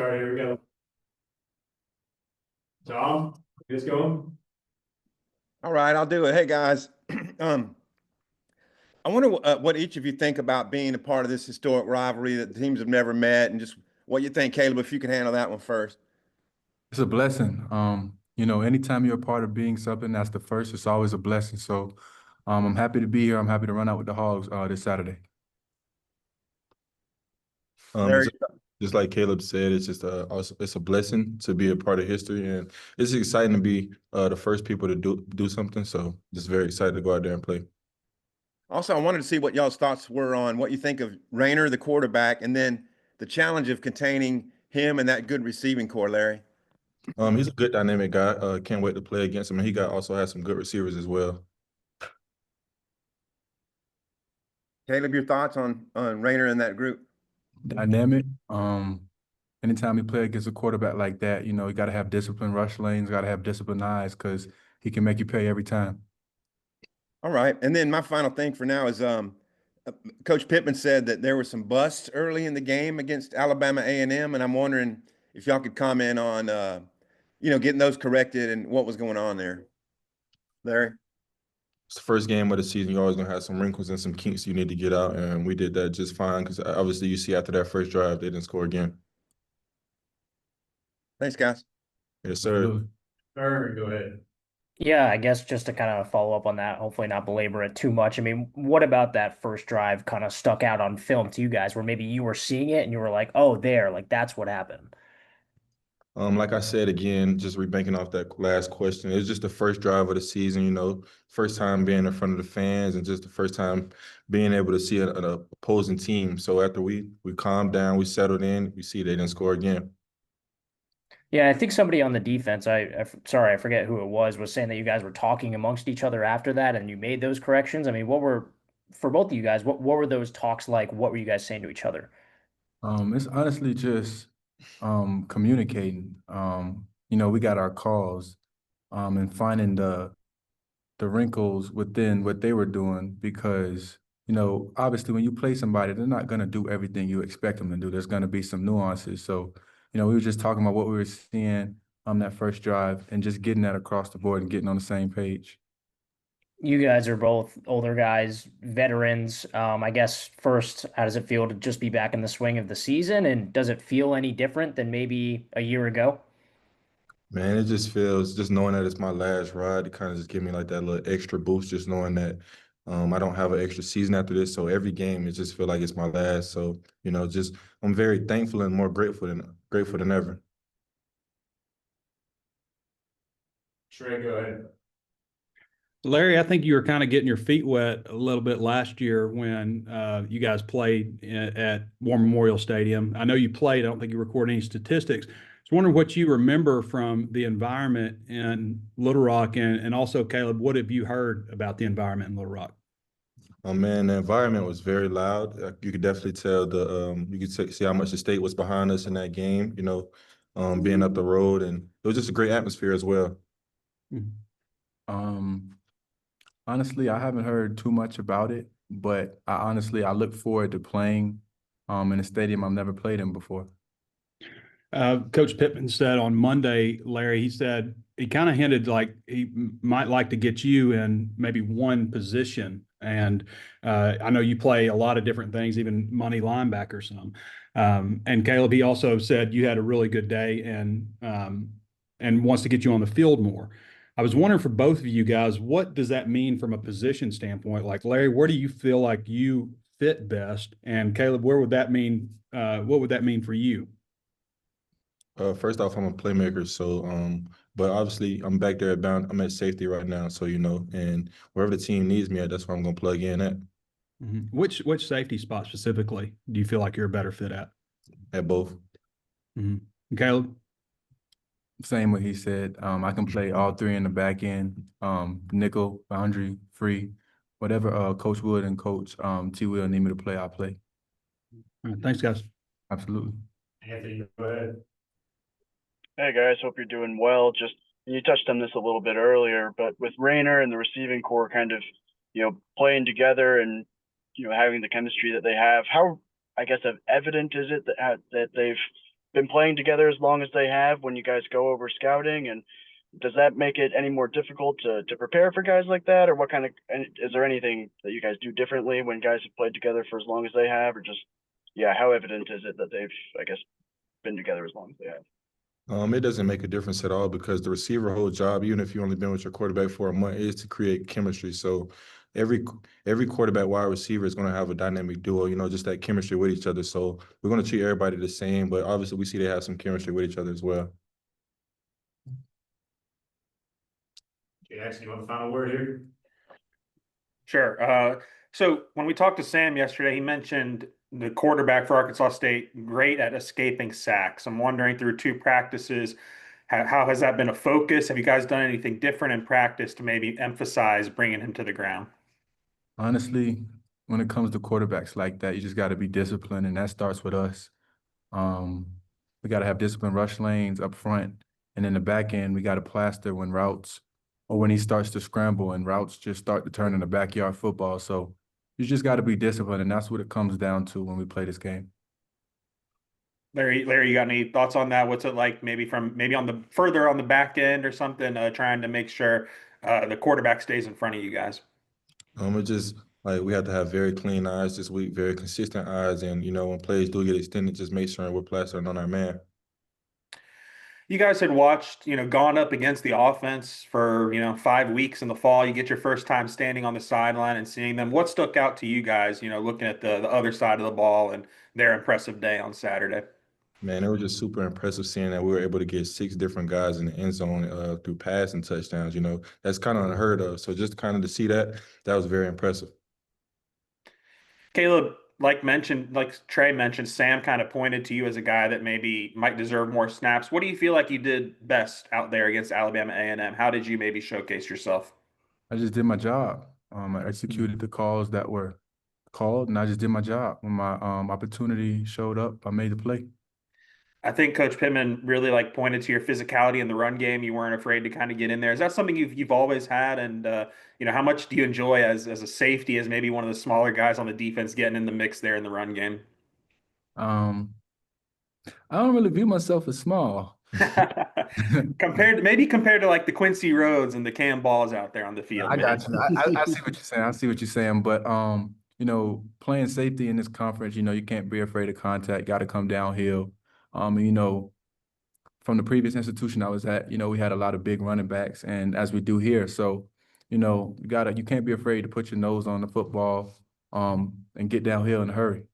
Sorry, here we go. Tom, just going. All right, I'll do it. Hey guys, I wonder what each of you think about being a part of this historic rivalry that the teams have never met, and just what you think, Caleb. If you can handle that one first. It's a blessing. Anytime you're a part of being something that's the first, it's always a blessing. So I'm happy to be here. I'm happy to run out with the Hogs this Saturday. Larry? Just like Caleb said, it's just it's a blessing to be a part of history, and it's exciting to be the first people to do something. So just very excited to go out there and play. Also, I wanted to see what y'all's thoughts were on what you think of Rayner, the quarterback, and then the challenge of containing him and that good receiving core, Larry. He's a good dynamic guy. Can't wait to play against him. And he also has some good receivers as well. Caleb, your thoughts on Rayner and that group? Dynamic. Anytime you play against a quarterback like that, you got to have disciplined rush lanes, got to have disciplined eyes because he can make you pay every time. All right, and then my final thing for now is Coach Pittman said that there were some busts early in the game against Alabama A&M, and I'm wondering if y'all could comment on getting those corrected and what was going on there. Larry? It's the first game of the season. You're always going to have some wrinkles and some kinks you need to get out, and we did that just fine because obviously you see after that first drive, they didn't score again. Thanks, guys. Yes, sir. Sure, go ahead. Yeah, I guess just to kind of follow up on that, hopefully not belabor it too much. I mean, what about that first drive kind of stuck out on film to you guys where maybe you were seeing it and you were like, oh, like that's what happened? Like I said again, just rebanking off that last question, it was just the first drive of the season, first time being in front of the fans and just the first time being able to see an opposing team. So after we calmed down, we settled in, we see they didn't score again. Yeah, I think somebody on the defense, sorry, I forget who it was saying that you guys were talking amongst each other after that and you made those corrections. I mean, for both of you guys, what were those talks like? What were you guys saying to each other? It's honestly just communicating. We got our calls and finding the wrinkles within what they were doing because, obviously when you play somebody, they're not going to do everything you expect them to do. There's going to be some nuances. So, we were just talking about what we were seeing on that first drive and just getting that across the board and getting on the same page. You guys are both older guys, veterans. I guess first, how does it feel to just be back in the swing of the season? And does it feel any different than maybe a year ago? Man, it just feels, just knowing that it's my last ride, it kind of just give me like that little extra boost, just knowing that I don't have an extra season after this. So every game, it just feel like it's my last. So, I'm very thankful and more grateful than ever. Trey, go ahead. Larry, I think you were kind of getting your feet wet a little bit last year when you guys played at War Memorial Stadium. I know you played. I don't think you recorded any statistics. I was wondering what you remember from the environment in Little Rock, and also, Caleb, what have you heard about the environment in Little Rock? Oh man, the environment was very loud. You could definitely tell you could see how much the state was behind us in that game. Being up the road, and it was just a great atmosphere as well. Honestly, I haven't heard too much about it, but I look forward to playing in a stadium I've never played in before. Coach Pittman said on Monday, Larry, he said he kind of hinted like he might like to get you in maybe one position. And I know you play a lot of different things, even money linebacker some. And Caleb, he also said you had a really good day and wants to get you on the field more. I was wondering for both of you guys, what does that mean from a position standpoint? Like Larry, where do you feel like you fit best? And Caleb, where would that mean? What would that mean for you? First off, I'm a playmaker, so but obviously I'm back there I'm at safety right now, so and wherever the team needs me at, that's where I'm gonna plug in at. Mm-hmm. Which safety spot specifically do you feel like you're a better fit at? At both. Mm-hmm. Caleb? Same what he said. I can play all three in the back end, nickel, boundary, free, whatever Coach Wood and Coach T. Will need me to play, I'll play. All right, thanks, guys. Absolutely. Anthony, go ahead. Hey guys, hope you're doing well. Just you touched on this a little bit earlier, but with Rayner and the receiving core kind of, playing together and having the chemistry that they have, how I guess evident is it that they've been playing together as long as they have when you guys go over scouting? And does that make it any more difficult to prepare for guys like that? Or what kind of, and is there anything that you guys do differently when guys have played together for as long as they have? Or just, yeah, how evident is it that they've, I guess, been together as long as they have? It doesn't make a difference at all because the receiver whole job, even if you only been with your quarterback for a month, is to create chemistry. So every quarterback wide receiver is going to have a dynamic duo, just that chemistry with each other. So we're going to treat everybody the same, but obviously we see they have some chemistry with each other as well. Jackson, you want the final word here? Sure. So when we talked to Sam yesterday, he mentioned the quarterback for Arkansas State, great at escaping sacks. I'm wondering through 2 practices, how has that been a focus? Have you guys done anything different in practice to maybe emphasize bringing him to the ground? Honestly, when it comes to quarterbacks like that, you just got to be disciplined, and that starts with us. We got to have disciplined rush lanes up front, and in the back end, we got to plaster when routes or when he starts to scramble and routes just start to turn into backyard football. So you just got to be disciplined, and that's what it comes down to when we play this game. Larry, you got any thoughts on that? What's it like maybe on the further on the back end or something, trying to make sure the quarterback stays in front of you guys? It just like we have to have very clean eyes this week, very consistent eyes, and when plays do get extended, just make sure we're plastering on our man. You guys had watched, gone up against the offense for, 5 weeks in the fall. You get your first time standing on the sideline and seeing them. What stuck out to you guys, looking at the other side of the ball and their impressive day on Saturday? Man, it was just super impressive seeing that we were able to get 6 different guys in the end zone through passing touchdowns. That's kind of unheard of. So just kind of to see that was very impressive. Caleb, like Trey mentioned, Sam kind of pointed to you as a guy that maybe might deserve more snaps. What do you feel like you did best out there against Alabama A&M? How did you maybe showcase yourself? I just did my job. I executed the calls that were called, and I just did my job. When my opportunity showed up, I made the play. I think Coach Pittman really pointed to your physicality in the run game. You weren't afraid to kind of get in there. Is that something you've always had? And how much do you enjoy as a safety, as maybe one of the smaller guys on the defense, getting in the mix there in the run game? I don't really view myself as small. compared to like the Quincy Rhodes and the Cam Balls out there on the field. I got you. I see what you're saying. I see what you're saying. But playing safety in this conference, you can't be afraid of contact. Got to come downhill. From the previous institution I was at, we had a lot of big running backs, and as we do here, so you can't be afraid to put your nose on the football, and get downhill in a hurry.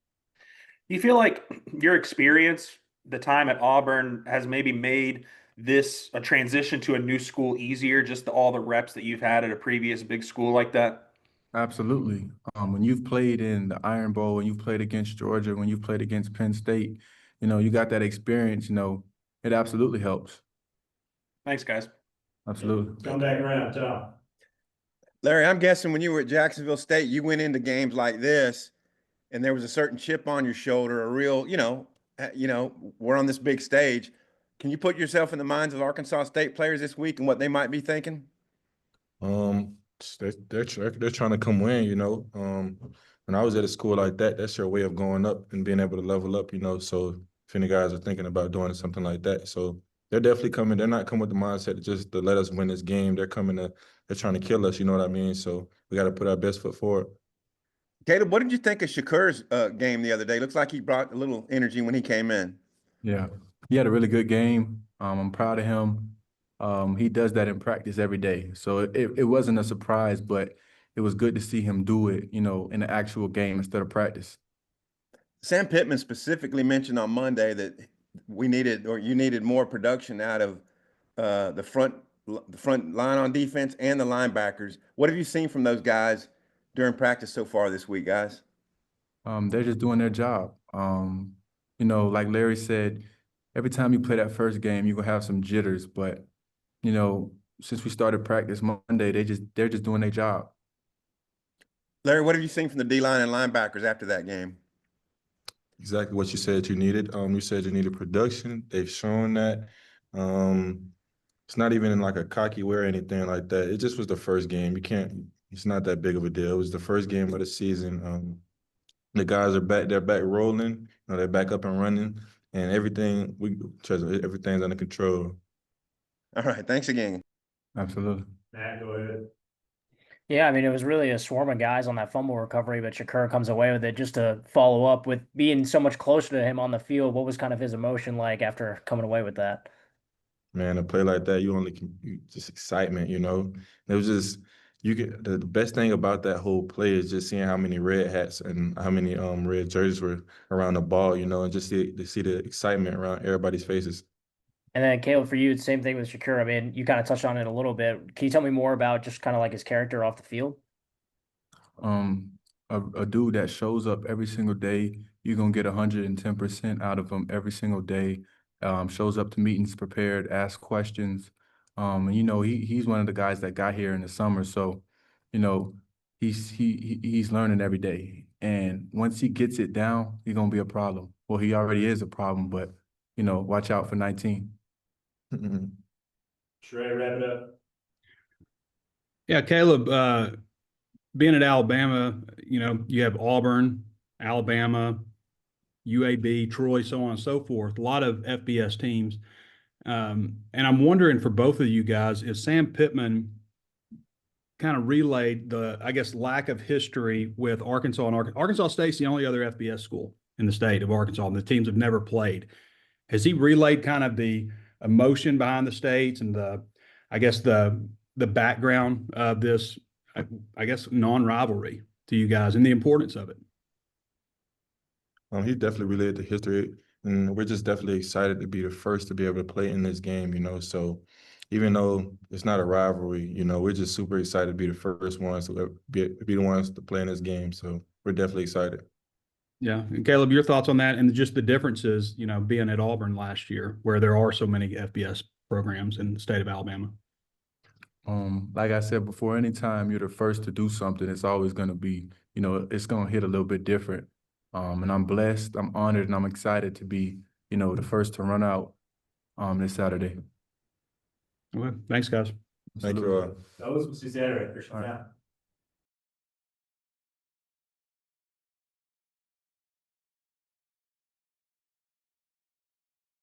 Do you feel like your experience, the time at Auburn, has maybe made this a transition to a new school easier, just all the reps that you've had at a previous big school like that? Absolutely. When you've played in the Iron Bowl, when you've played against Georgia, when you've played against Penn State, you got that experience, it absolutely helps. Thanks, guys. Absolutely. Come back around, Tom. Larry, I'm guessing when you were at Jacksonville State, you went into games like this, and there was a certain chip on your shoulder, a real, we're on this big stage. Can you put yourself in the minds of Arkansas State players this week and what they might be thinking? They're trying to come win. When I was at a school like that, that's your way of going up and being able to level up. So if any guys are thinking about doing something like that, so they're definitely coming. They're not coming with the mindset just to let us win this game. They're trying to kill us. You know what I mean? So we got to put our best foot forward. Caleb, what did you think of Shakur's game the other day? Looks like he brought a little energy when he came in. Yeah, he had a really good game. I'm proud of him. He does that in practice every day. So it wasn't a surprise, but it was good to see him do it, in the actual game instead of practice. Sam Pittman specifically mentioned on Monday that you needed more production out of the front line on defense and the linebackers. What have you seen from those guys during practice so far this week, guys? They're just doing their job. Like Larry said, every time you play that first game, you're gonna have some jitters, but since we started practice Monday, they're just doing their job. Larry, what have you seen from the D-line and linebackers after that game? Exactly what you said you needed. You said you needed production. They've shown that. It's not even in like a cocky way or anything like that. It just was the first game. It's not that big of a deal. It was the first game of the season. The guys are back. They're back rolling. They're back up and running. and everything's under control. All right. Thanks again. Absolutely. Matt, go ahead. Yeah, I mean, it was really a swarm of guys on that fumble recovery, but Shakur comes away with it. Just to follow up with being so much closer to him on the field, what was kind of his emotion like after coming away with that? Man, a play like that, just excitement, you know. It was just the best thing about that whole play is just seeing how many red hats and how many red jerseys were around the ball, you know, and just see the excitement around everybody's faces. And then Caleb, for you, it's the same thing with Shakur. I mean, you kind of touched on it a little bit. Can you tell me more about just kind of like his character off the field? A dude that shows up every single day, you're gonna get 110% out of him every single day. Shows up to meetings prepared, asks questions. And you know, he's one of the guys that got here in the summer, so you know, he's learning every day. And once he gets it down, he's gonna be a problem. Well, he already is a problem, but you know, watch out for 19. Sheree, wrap it up. Yeah, Caleb, being at Alabama, you know, you have Auburn, Alabama, UAB, Troy, so on and so forth, a lot of FBS teams. And I'm wondering for both of you guys, if Sam Pittman kind of relayed the, I guess, lack of history with Arkansas, and Arkansas State's the only other FBS school in the state of Arkansas, and the teams have never played. Has he relayed kind of the emotion behind the states and I guess the background of this, I guess, non-rivalry to you guys and the importance of it? He definitely related the history, and we're just definitely excited to be the first to be able to play in this game, you know. So even though it's not a rivalry, you know, we're just super excited to be the first ones to be the ones to play in this game. So we're definitely excited. Yeah. And Caleb, your thoughts on that and just the differences, you know, being at Auburn last year, where there are so many FBS programs in the state of Alabama? Like I said before, anytime you're the first to do something, it's always going to be, you know, it's going to hit a little bit different. And I'm blessed, I'm honored, and I'm excited to be, you know, the first to run out this Saturday. Okay. Thanks, guys. Thank you all. That was Cesare. All right.